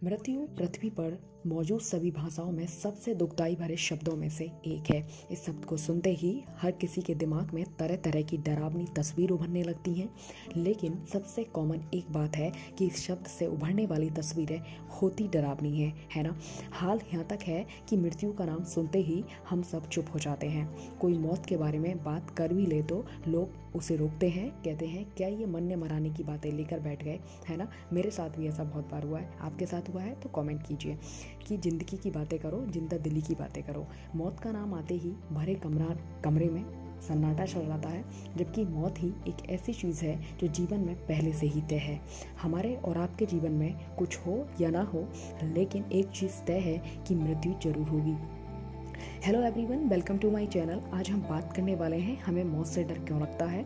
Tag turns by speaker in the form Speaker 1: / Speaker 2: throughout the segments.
Speaker 1: मृत्यु पृथ्वी पर मौजूद सभी भाषाओं में सबसे दुखदाई भरे शब्दों में से एक है। इस शब्द को सुनते ही हर किसी के दिमाग में तरह तरह की डरावनी तस्वीर उभरने लगती हैं। लेकिन सबसे कॉमन एक बात है कि इस शब्द से उभरने वाली तस्वीरें होती डरावनी है ना। हाल यहाँ तक है कि मृत्यु का नाम सुनते ही हम सब चुप हो जाते हैं। कोई मौत के बारे में बात कर भी ले तो लोग उसे रोकते हैं, कहते हैं क्या ये मरने मराने की बातें लेकर बैठ गए, है ना। मेरे साथ भी ऐसा बहुत बार हुआ है। आपके साथ हुआ है तो कमेंट कीजिए कि ज़िंदगी की बातें करो, जिंदा दिली की बातें करो। मौत का नाम आते ही भरे कमरे में सन्नाटा छा जाता है, जबकि मौत ही एक ऐसी चीज़ है जो जीवन में पहले से ही तय है। हमारे और आपके जीवन में कुछ हो या ना हो, लेकिन एक चीज़ तय है कि मृत्यु जरूर होगी। Hello everyone, welcome to my channel. आज हम बात करने वाले हैं हमें मौत से डर क्यों लगता है,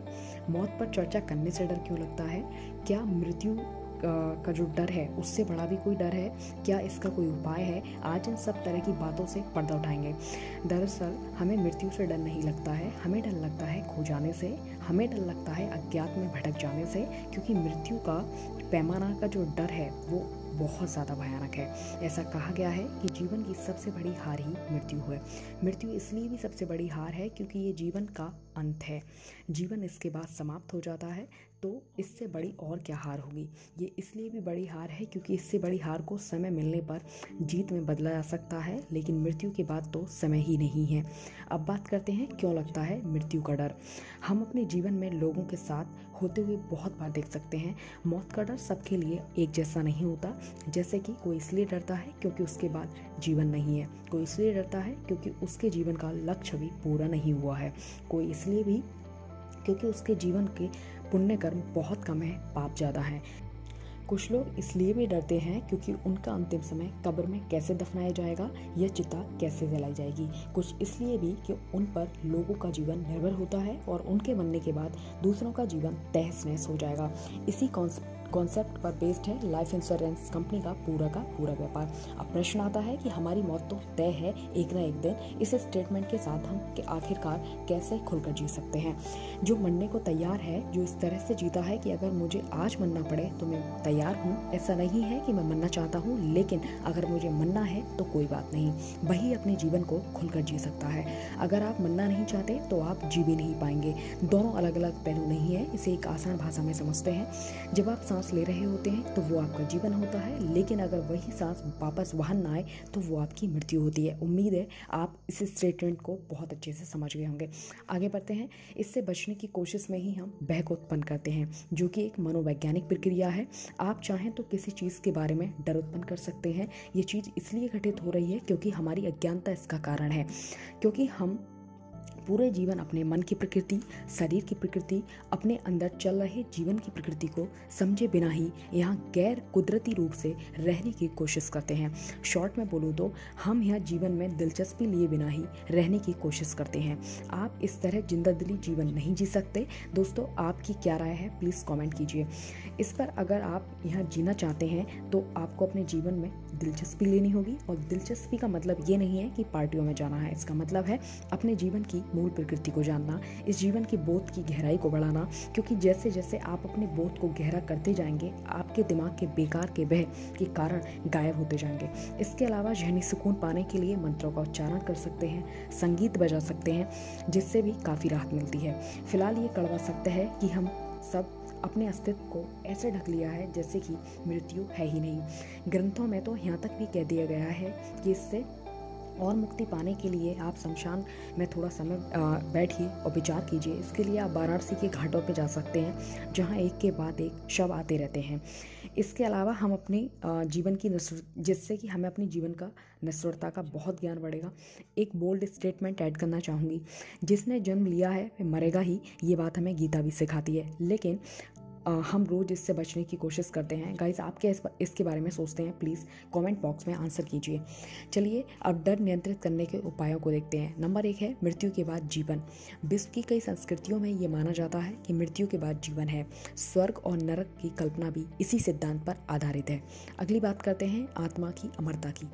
Speaker 1: मौत पर चर्चा करने से डर क्यों लगता है, क्या मृत्यु का जो डर है उससे बड़ा भी कोई डर है, क्या इसका कोई उपाय है। आज इन सब तरह की बातों से पर्दा उठाएंगे। दरअसल हमें मृत्यु से डर नहीं लगता है, हमें डर लगता है खो जाने से, हमें डर लगता है अज्ञात में भटक जाने से, क्योंकि मृत्यु का पैमाना का जो डर है वो बहुत ज़्यादा भयानक है। ऐसा कहा गया है कि जीवन की सबसे बड़ी हार ही मृत्यु है। मृत्यु इसलिए भी सबसे बड़ी हार है क्योंकि ये जीवन का अंत है। जीवन इसके बाद समाप्त हो जाता है, तो इससे बड़ी और क्या हार होगी। ये इसलिए भी बड़ी हार है क्योंकि इससे बड़ी हार को समय मिलने पर जीत में बदला जा सकता है, लेकिन मृत्यु के बाद तो समय ही नहीं है। अब बात करते हैं क्यों लगता है मृत्यु का डर। हम अपने जीवन में लोगों के साथ होते हुए बहुत बार देख सकते हैं। मौत का डर सबके लिए एक जैसा नहीं होता। जैसे कि कोई इसलिए डरता है क्योंकि उसके बाद जीवन नहीं है, कोई इसलिए डरता है क्योंकि उसके जीवन का लक्ष्य भी पूरा नहीं हुआ है, कोई इसलिए भी क्योंकि उसके जीवन के पुण्य कर्म बहुत कम है, पाप ज़्यादा है। कुछ लोग इसलिए भी डरते हैं क्योंकि उनका अंतिम समय कब्र में कैसे दफनाया जाएगा या चिता कैसे जलाई जाएगी। कुछ इसलिए भी कि उन पर लोगों का जीवन निर्भर होता है और उनके मरने के बाद दूसरों का जीवन तहस नहस हो जाएगा। इसी कॉन्सेप्ट पर बेस्ड है लाइफ इंश्योरेंस कंपनी का पूरा व्यापार। अब प्रश्न आता है कि हमारी मौत तो तय है एक ना एक दिन। इस स्टेटमेंट के साथ हम कि आखिरकार कैसे खुलकर जी सकते हैं। जो मरने को तैयार है, जो इस तरह से जीता है कि अगर मुझे आज मरना पड़े तो मैं तैयार हूँ। ऐसा नहीं है कि मैं मरना चाहता हूँ, लेकिन अगर मुझे मरना है तो कोई बात नहीं, वही अपने जीवन को खुलकर जी सकता है। अगर आप मरना नहीं चाहते तो आप जी भी नहीं पाएंगे। दोनों अलग अलग पहलू नहीं है। इसे एक आसान भाषा में समझते हैं। जब आप सांस ले रहे होते हैं तो वो आपका जीवन होता है, लेकिन अगर वही सांस वापस बाहर ना आए तो वो आपकी मृत्यु होती है। उम्मीद है आप इस स्टेटमेंट को बहुत अच्छे से समझ गए होंगे। आगे बढ़ते हैं। इससे बचने की कोशिश में ही हम भय को उत्पन्न करते हैं, जो कि एक मनोवैज्ञानिक प्रक्रिया है। आप चाहें तो किसी चीज़ के बारे में डर उत्पन्न कर सकते हैं। ये चीज़ इसलिए घटित हो रही है क्योंकि हमारी अज्ञानता इसका कारण है, क्योंकि हम पूरे जीवन अपने मन की प्रकृति, शरीर की प्रकृति, अपने अंदर चल रहे जीवन की प्रकृति को समझे बिना ही यहाँ गैर कुदरती रूप से रहने की कोशिश करते हैं। शॉर्ट में बोलूँ तो हम यहाँ जीवन में दिलचस्पी लिए बिना ही रहने की कोशिश करते हैं। आप इस तरह जिंदादिली जीवन नहीं जी सकते। दोस्तों, आपकी क्या राय है, प्लीज़ कमेंट कीजिए इस पर। अगर आप यहाँ जीना चाहते हैं तो आपको अपने जीवन में दिलचस्पी लेनी होगी, और दिलचस्पी का मतलब ये नहीं है कि पार्टियों में जाना है। इसका मतलब है अपने जीवन की मूल प्रकृति को जानना, इस जीवन की बोध की गहराई को बढ़ाना, क्योंकि जैसे जैसे आप अपने बोध को गहरा करते जाएंगे, आपके दिमाग के बेकार के भय के कारण गायब होते जाएंगे। इसके अलावा जहनी सुकून पाने के लिए मंत्रों का उच्चारण कर सकते हैं, संगीत बजा सकते हैं, जिससे भी काफ़ी राहत मिलती है। फिलहाल ये कड़वा सत्य है कि हम सब अपने अस्तित्व को ऐसे ढक लिया है जैसे कि मृत्यु है ही नहीं। ग्रंथों में तो यहाँ तक भी कह दिया गया है कि इससे और मुक्ति पाने के लिए आप शमशान में थोड़ा समय बैठिए और विचार कीजिए। इसके लिए आप वाराणसी के घाटों पर जा सकते हैं, जहाँ एक के बाद एक शव आते रहते हैं। इसके अलावा हम अपनी जीवन की जिससे कि हमें अपनी जीवन का नश्वरता का बहुत ज्ञान बढ़ेगा। एक बोल्ड स्टेटमेंट ऐड करना चाहूँगी, जिसने जन्म लिया है वह मरेगा ही। ये बात हमें गीता भी सिखाती है, लेकिन हम रोज़ इससे बचने की कोशिश करते हैं। गाइस, आप क्या इसके बारे में सोचते हैं, प्लीज़ कमेंट बॉक्स में आंसर कीजिए। चलिए अब डर नियंत्रित करने के उपायों को देखते हैं। नंबर 1 है मृत्यु के बाद जीवन। विश्व की कई संस्कृतियों में ये माना जाता है कि मृत्यु के बाद जीवन है। स्वर्ग और नरक की कल्पना भी इसी सिद्धांत पर आधारित है। अगली बात करते हैं आत्मा की अमरता की।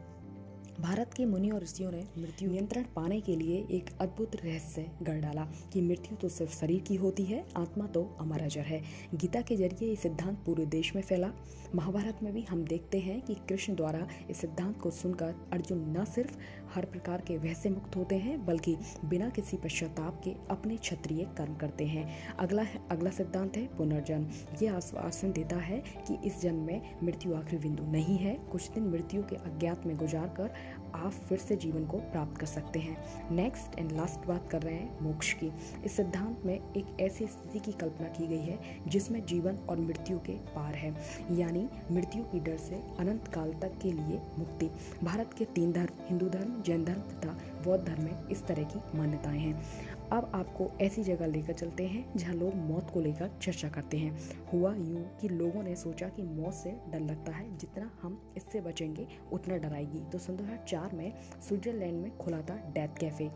Speaker 1: भारत के मुनि और ऋषियों ने मृत्यु नियंत्रण पाने के लिए एक अद्भुत रहस्य गढ़ डाला कि मृत्यु तो सिर्फ शरीर की होती है, आत्मा तो अमर अजर है। गीता के जरिए ये सिद्धांत पूरे देश में फैला। महाभारत में भी हम देखते हैं कि कृष्ण द्वारा इस सिद्धांत को सुनकर अर्जुन न सिर्फ हर प्रकार के वह से मुक्त होते हैं, बल्कि बिना किसी पश्चाताप के अपने क्षत्रिय कर्म करते हैं। अगला सिद्धांत है पुनर्जन्म। ये आश्वासन देता है कि इस जन्म में मृत्यु आखिरी बिंदु नहीं है। कुछ दिन मृत्यु के अज्ञात में गुजार कर आप फिर से जीवन को प्राप्त कर सकते हैं। नेक्स्ट एंड लास्ट बात कर रहे हैं मोक्ष की। इस सिद्धांत में एक ऐसी स्थिति की कल्पना की गई है जिसमें जीवन और मृत्यु के पार है, यानी मृत्यु की डर से अनंत काल तक के लिए मुक्ति। भारत के 3 धर्म, हिंदू धर्म, जैन धर्म तथा बौद्ध धर्म में इस तरह की मान्यताएं हैं। अब आपको ऐसी जगह लेकर चलते हैं जहां लोग मौत को लेकर चर्चा करते हैं। हुआ यूं कि लोगों ने सोचा कि मौत से डर लगता है, जितना हम इससे बचेंगे उतना डराएगी। तो सन 2004 में स्विट्जरलैंड में खुला था डेथ कैफे,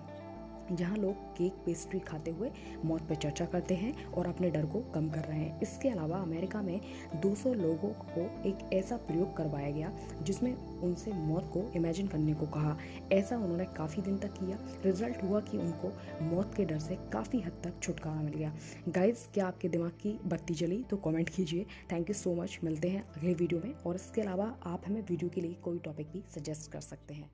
Speaker 1: जहां लोग केक पेस्ट्री खाते हुए मौत पर चर्चा करते हैं और अपने डर को कम कर रहे हैं। इसके अलावा अमेरिका में 200 लोगों को एक ऐसा प्रयोग करवाया गया जिसमें उनसे मौत को इमेजिन करने को कहा। ऐसा उन्होंने काफ़ी दिन तक किया। रिजल्ट हुआ कि उनको मौत के डर से काफ़ी हद तक छुटकारा मिल गया। गाइज, क्या आपके दिमाग की बत्ती जली? तो कमेंट कीजिए। Thank you so much. मिलते हैं अगले वीडियो में। और इसके अलावा आप हमें वीडियो के लिए कोई टॉपिक भी सजेस्ट कर सकते हैं।